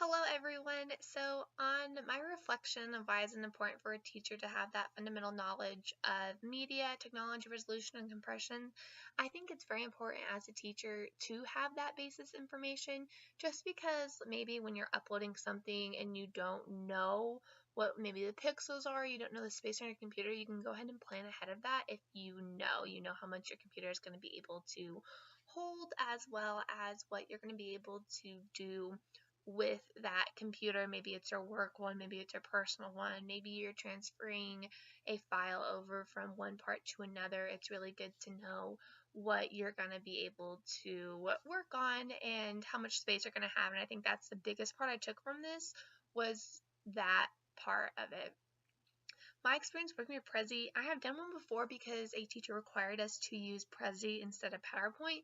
Hello, everyone. So, on my reflection of why it's important for a teacher to have that fundamental knowledge of media, technology, resolution, and compression, I think it's very important as a teacher to have that basis information just because maybe when you're uploading something and you don't know what maybe the pixels are, you don't know the space on your computer, you can go ahead and plan ahead of that if you know how much your computer is going to be able to hold as well as what you're going to be able to do with that computer. Maybe it's your work one, maybe it's your personal one, maybe you're transferring a file over from one part to another. It's really good to know what you're going to be able to work on and how much space you're going to have. And I think that's the biggest part I took from this was that part of it. My experience working with Prezi, I have done one before because a teacher required us to use Prezi instead of PowerPoint.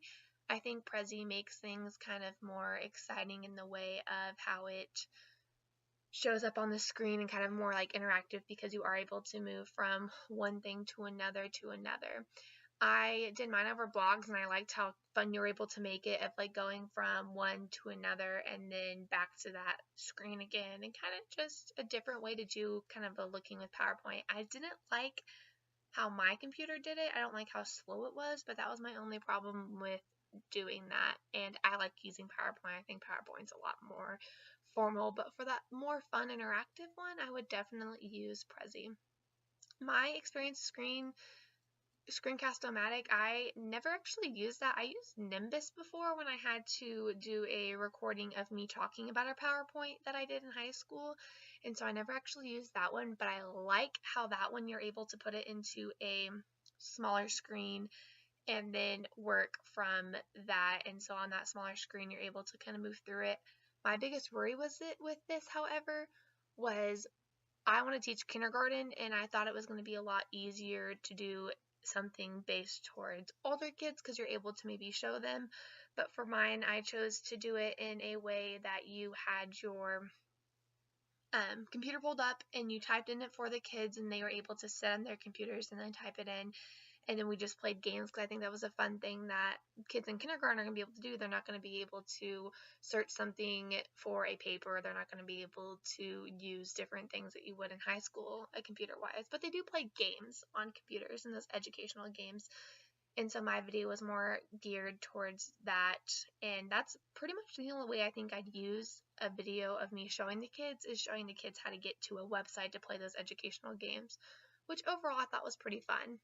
I think Prezi makes things kind of more exciting in the way of how it shows up on the screen and kind of more like interactive because you are able to move from one thing to another to another. I did mine over blogs and I liked how fun you were able to make it of like going from one to another and then back to that screen again and kind of just a different way to do kind of a looking with PowerPoint. I didn't like how my computer did it. I don't like how slow it was, but that was my only problem with doing that. And I like using PowerPoint. I think PowerPoint's a lot more formal, but for that more fun interactive one, I would definitely use Prezi. My experience Screencast-O-Matic, I never actually used that. I used Nimbus before when I had to do a recording of me talking about a PowerPoint that I did in high school, and so I never actually used that one, but I like how that one you're able to put it into a smaller screen and then work from that, and so on that smaller screen you're able to kind of move through it. My biggest worry with this, however, was I want to teach kindergarten, and I thought it was going to be a lot easier to do something based towards older kids because you're able to maybe show them. But for mine, I chose to do it in a way that you had your computer pulled up and you typed in it for the kids and they were able to sit on their computers and then type it in. And then we just played games because I think that was a fun thing that kids in kindergarten are going to be able to do. They're not going to be able to search something for a paper. They're not going to be able to use different things that you would in high school, computer-wise. But they do play games on computers and those educational games. And so my video was more geared towards that. And that's pretty much the only way I think I'd use a video of me showing the kids is showing the kids how to get to a website to play those educational games, which overall I thought was pretty fun.